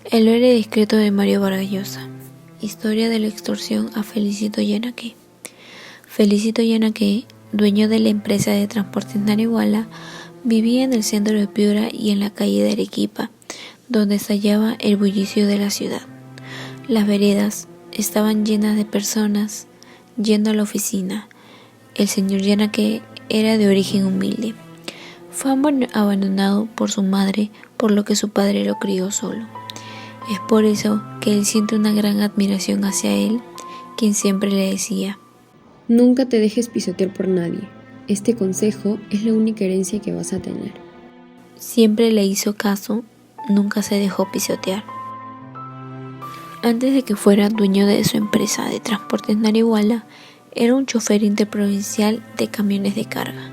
El héroe discreto de Mario Vargas Llosa. Historia de la extorsión a Felicito Yenaque. Felicito Yenaque, dueño de la empresa de transportes Nariguala, vivía en el centro de Piura y en la calle de Arequipa, donde se hallaba el bullicio de la ciudad. Las veredas estaban llenas de personas yendo a la oficina. El señor Yenaque era de origen humilde. Fue abandonado por su madre, por lo que su padre lo crió solo. Es por eso que él siente una gran admiración hacia él, quien siempre le decía: nunca te dejes pisotear por nadie. Este consejo es la única herencia que vas a tener. Siempre le hizo caso, nunca se dejó pisotear. Antes de que fuera dueño de su empresa de transportes Nariguala, era un chofer interprovincial de camiones de carga.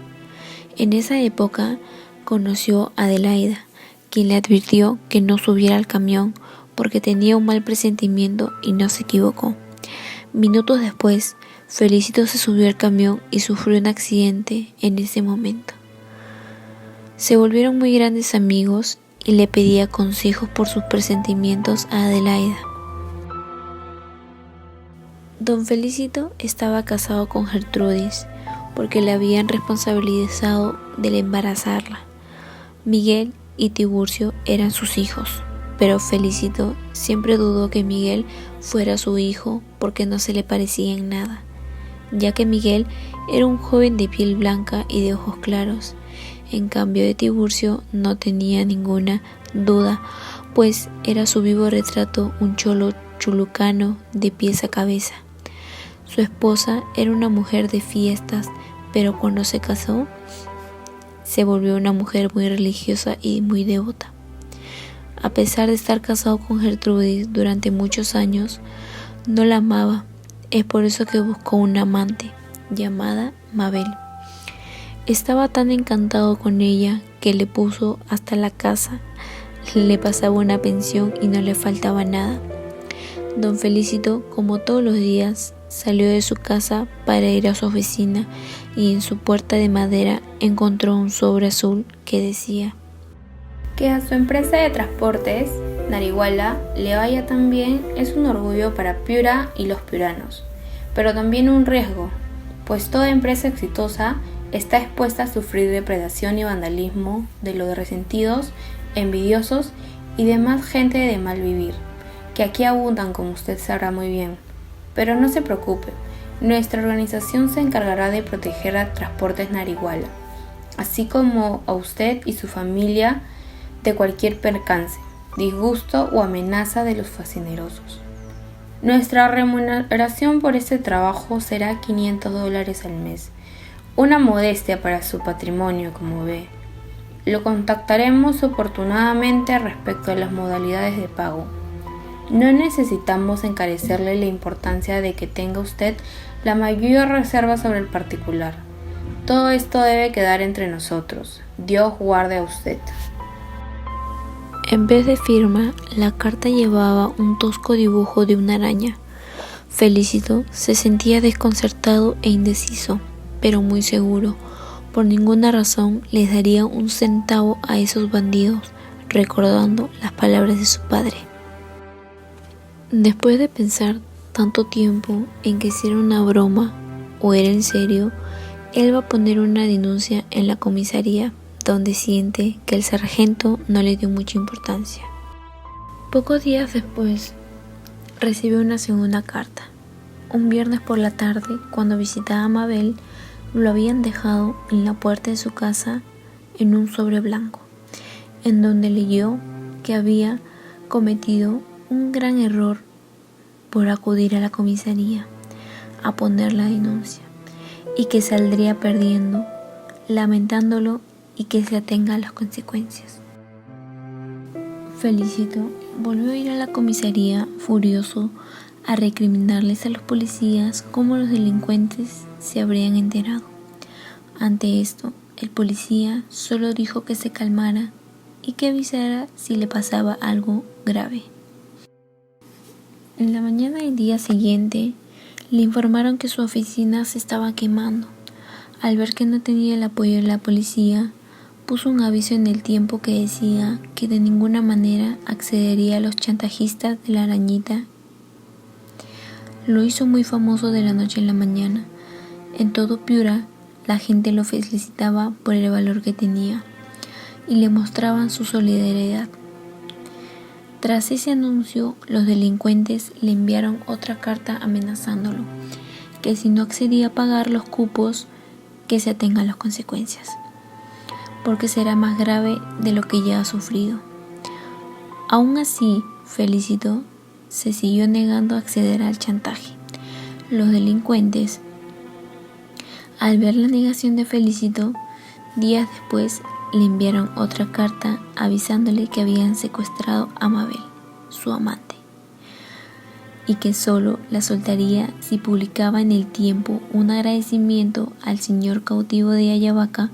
En esa época conoció a Adelaida, quien le advirtió que no subiera al camión porque tenía un mal presentimiento, y no se equivocó. Minutos después, Felicito se subió al camión y sufrió un accidente en ese momento. Se volvieron muy grandes amigos y le pedía consejos por sus presentimientos a Adelaida. Don Felicito estaba casado con Gertrudis porque le habían responsabilizado del embarazarla. Miguel y Tiburcio eran sus hijos, pero Felicito siempre dudó que Miguel fuera su hijo porque no se le parecía en nada, ya que Miguel era un joven de piel blanca y de ojos claros. En cambio de Tiburcio no tenía ninguna duda, pues era su vivo retrato, un cholo chulucano de pies a cabeza. Su esposa era una mujer de fiestas, pero cuando se casó, se volvió una mujer muy religiosa y muy devota. A pesar de estar casado con Gertrudis durante muchos años, no la amaba. Es por eso que buscó una amante llamada Mabel. Estaba tan encantado con ella que le puso hasta la casa, le pasaba una pensión y no le faltaba nada. Don Felicito, como todos los días, salió de su casa para ir a su oficina y en su puerta de madera encontró un sobre azul que decía: que a su empresa de transportes, Nariguala, le vaya tan bien es un orgullo para Piura y los piuranos, pero también un riesgo, pues toda empresa exitosa está expuesta a sufrir depredación y vandalismo de los resentidos, envidiosos y demás gente de mal vivir, que aquí abundan, como usted sabrá muy bien. Pero no se preocupe, nuestra organización se encargará de proteger a Transportes Nariguala, así como a usted y su familia de cualquier percance, disgusto o amenaza de los fascinerosos. Nuestra remuneración por este trabajo será $500 al mes, una modestia para su patrimonio, como ve. Lo contactaremos oportunamente respecto a las modalidades de pago. No necesitamos encarecerle la importancia de que tenga usted la mayor reserva sobre el particular. Todo esto debe quedar entre nosotros. Dios guarde a usted. En vez de firma, la carta llevaba un tosco dibujo de una araña. Felicito se sentía desconcertado e indeciso, pero muy seguro. Por ninguna razón les daría un centavo a esos bandidos, recordando las palabras de su padre. Después de pensar tanto tiempo en que si era una broma o era en serio, él va a poner una denuncia en la comisaría, donde siente que el sargento no le dio mucha importancia. Pocos días después, recibió una segunda carta. Un viernes por la tarde, cuando visitaba a Mabel, lo habían dejado en la puerta de su casa en un sobre blanco, en donde leyó que había cometido un gran error por acudir a la comisaría a poner la denuncia y que saldría perdiendo, lamentándolo y que se atenga a las consecuencias. Felicito volvió a ir a la comisaría furioso a recriminarles a los policías cómo los delincuentes se habrían enterado. Ante esto, el policía solo dijo que se calmara y que avisara si le pasaba algo grave. En la mañana del día siguiente, le informaron que su oficina se estaba quemando. Al ver que no tenía el apoyo de la policía, puso un aviso en el tiempo que decía que de ninguna manera accedería a los chantajistas de la arañita. Lo hizo muy famoso de la noche a la mañana. En todo Piura, la gente lo felicitaba por el valor que tenía y le mostraban su solidaridad. Tras ese anuncio, los delincuentes le enviaron otra carta amenazándolo, que si no accedía a pagar los cupos, que se atenga a las consecuencias, porque será más grave de lo que ya ha sufrido. Aún así, Felicito se siguió negando a acceder al chantaje. Los delincuentes, al ver la negación de Felicito, días después le enviaron otra carta avisándole que habían secuestrado a Mabel, su amante, y que solo la soltaría si publicaba en el tiempo un agradecimiento al señor cautivo de Ayabaca.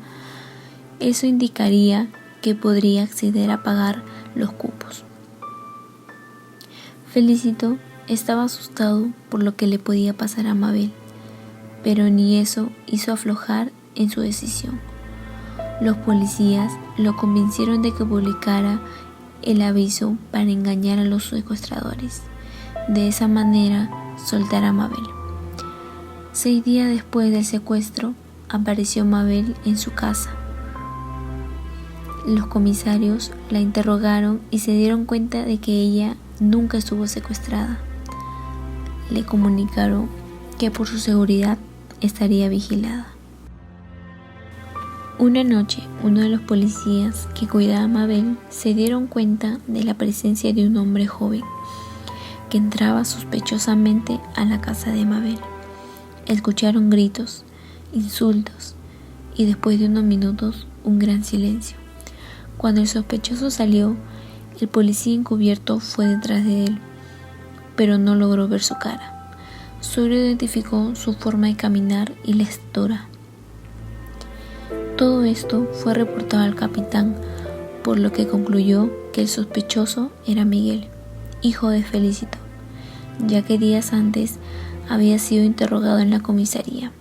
Eso indicaría que podría acceder a pagar los cupos. Felicito estaba asustado por lo que le podía pasar a Mabel, pero ni eso hizo aflojar en su decisión. Los policías lo convencieron de que publicara el aviso para engañar a los secuestradores. De esa manera, soltar a Mabel. 6 días después del secuestro, apareció Mabel en su casa. Los comisarios la interrogaron y se dieron cuenta de que ella nunca estuvo secuestrada. Le comunicaron que por su seguridad estaría vigilada. Una noche, uno de los policías que cuidaba a Mabel se dieron cuenta de la presencia de un hombre joven que entraba sospechosamente a la casa de Mabel. Escucharon gritos, insultos y después de unos minutos un gran silencio. Cuando el sospechoso salió, el policía encubierto fue detrás de él, pero no logró ver su cara. Solo identificó su forma de caminar y la estatura. Todo esto fue reportado al capitán, por lo que concluyó que el sospechoso era Miguel, hijo de Felicito, ya que días antes había sido interrogado en la comisaría.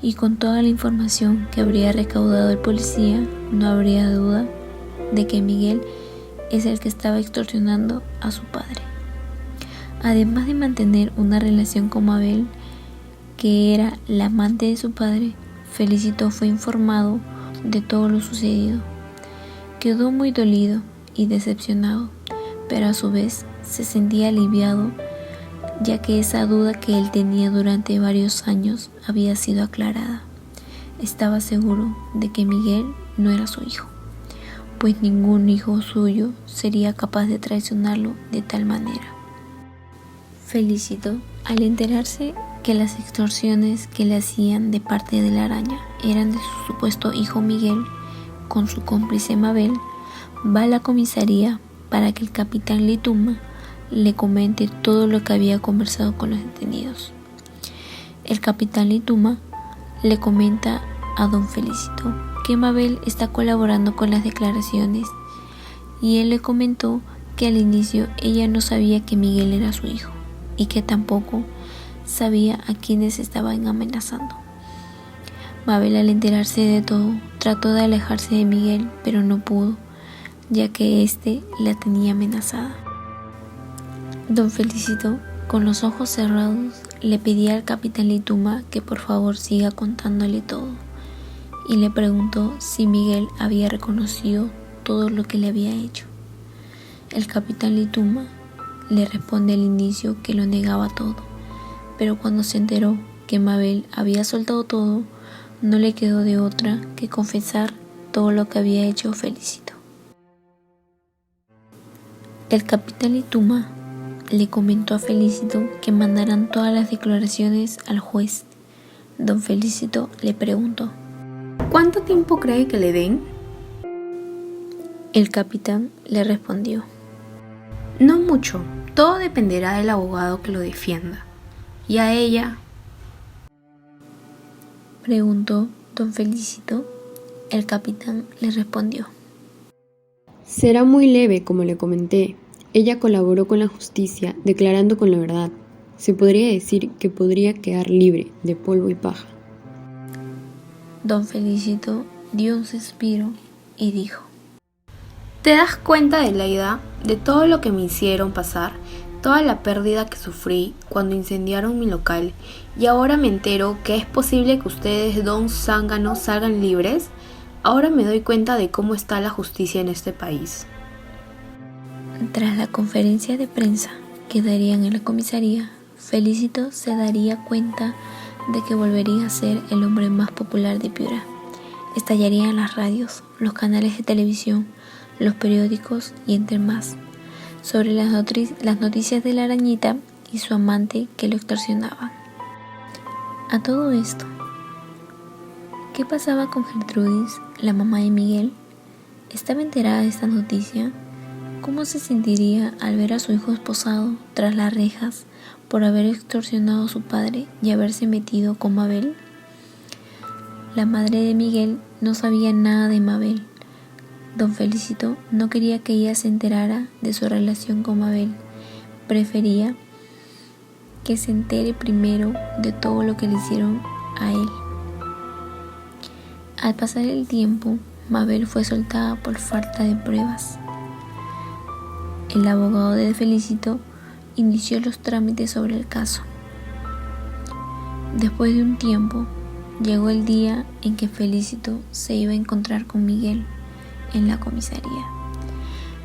Y con toda la información que habría recaudado el policía, no habría duda de que Miguel es el que estaba extorsionando a su padre. Además de mantener una relación con Mabel, que era la amante de su padre, Felicito fue informado de todo lo sucedido. Quedó muy dolido y decepcionado, pero a su vez se sentía aliviado, ya que esa duda que él tenía durante varios años había sido aclarada. Estaba seguro de que Miguel no era su hijo, pues ningún hijo suyo sería capaz de traicionarlo de tal manera. Felicito, al enterarse que las extorsiones que le hacían de parte de la araña eran de su supuesto hijo Miguel con su cómplice Mabel, va a la comisaría para que el capitán Lituma le comente todo lo que había conversado con los detenidos. El capitán Lituma le comenta a don Felicito que Mabel está colaborando con las declaraciones, y él le comentó que al inicio ella no sabía que Miguel era su hijo y que tampoco sabía a quienes estaban amenazando. Mabel, al enterarse de todo, trató de alejarse de Miguel, pero no pudo, ya que éste la tenía amenazada. Don Felicito, con los ojos cerrados, le pedía al capitán Lituma que por favor siga contándole todo, y le preguntó si Miguel había reconocido todo lo que le había hecho. El capitán Lituma le responde al inicio que lo negaba todo, pero cuando se enteró que Mabel había soltado todo, no le quedó de otra que confesar todo lo que había hecho Felicito. El capitán Lituma le comentó a Felicito que mandaran todas las declaraciones al juez. Don Felicito le preguntó: ¿cuánto tiempo cree que le den? El capitán le respondió: no mucho, todo dependerá del abogado que lo defienda. ¿Y a ella?, preguntó don Felicito. El capitán le respondió: será muy leve, como le comenté. Ella colaboró con la justicia, declarando con la verdad. Se podría decir que podría quedar libre de polvo y paja. Don Felicito dio un suspiro y dijo: ¿Te das cuenta, Adelaida, de todo lo que me hicieron pasar? Toda la pérdida que sufrí cuando incendiaron mi local, y ahora me entero que es posible que ustedes dos zánganos salgan libres. Ahora me doy cuenta de cómo está la justicia en este país. Tras la conferencia de prensa que darían en la comisaría, Felicito se daría cuenta de que volvería a ser el hombre más popular de Piura. Estallarían las radios, los canales de televisión, los periódicos y entre más, sobre las noticias de la arañita y su amante que lo extorsionaban. A todo esto, ¿qué pasaba con Gertrudis, la mamá de Miguel? ¿Estaba enterada de esta noticia? ¿Cómo se sentiría al ver a su hijo esposado tras las rejas por haber extorsionado a su padre y haberse metido con Mabel? La madre de Miguel no sabía nada de Mabel. Don Felicito no quería que ella se enterara de su relación con Mabel. Prefería que se entere primero de todo lo que le hicieron a él. Al pasar el tiempo, Mabel fue soltada por falta de pruebas. El abogado de Felicito inició los trámites sobre el caso. Después de un tiempo, llegó el día en que Felicito se iba a encontrar con Miguel en la comisaría.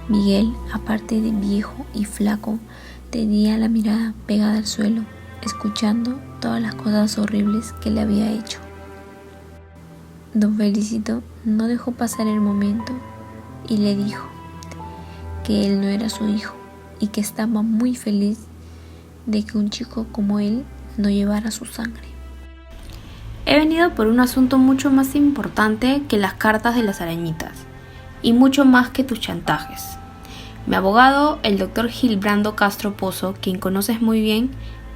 Miguel, aparte de viejo y flaco, tenía la mirada pegada al suelo, escuchando todas las cosas horribles que le había hecho. Don Felicito no dejó pasar el momento y le dijo que él no era su hijo y que estaba muy feliz de que un chico como él no llevara su sangre. He venido por un asunto mucho más importante que las cartas de las arañitas y mucho más que tus chantajes. Mi abogado, el doctor Gilbrando Castro Pozo, quien conoces muy bien,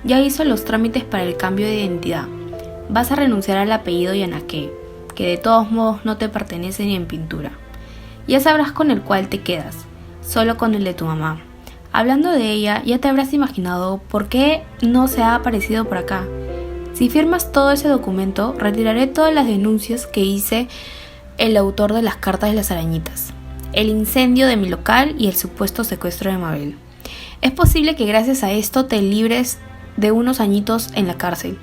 ya hizo los trámites para el cambio de identidad. Vas a renunciar al apellido Yanaque, que de todos modos no te pertenece ni en pintura. Ya sabrás con el cual te quedas, solo con el de tu mamá. Hablando de ella, ya te habrás imaginado por qué no se ha aparecido por acá. Si firmas todo ese documento, retiraré todas las denuncias que hice el autor de las cartas de las arañitas, el incendio de mi local y el supuesto secuestro de Mabel. Es posible que gracias a esto te libres de unos añitos en la cárcel.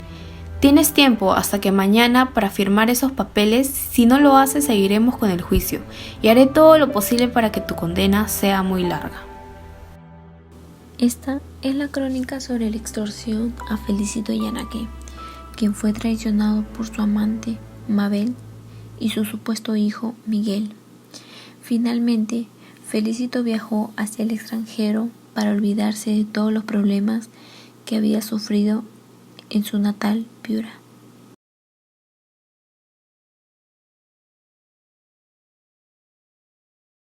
Tienes tiempo hasta que mañana para firmar esos papeles. Si no lo haces, seguiremos con el juicio y haré todo lo posible para que tu condena sea muy larga. Esta es la crónica sobre la extorsión a Felicito Yanaque, quien fue traicionado por su amante, Mabel, y su supuesto hijo, Miguel. Finalmente, Felicito viajó hacia el extranjero para olvidarse de todos los problemas que había sufrido en su natal Piura.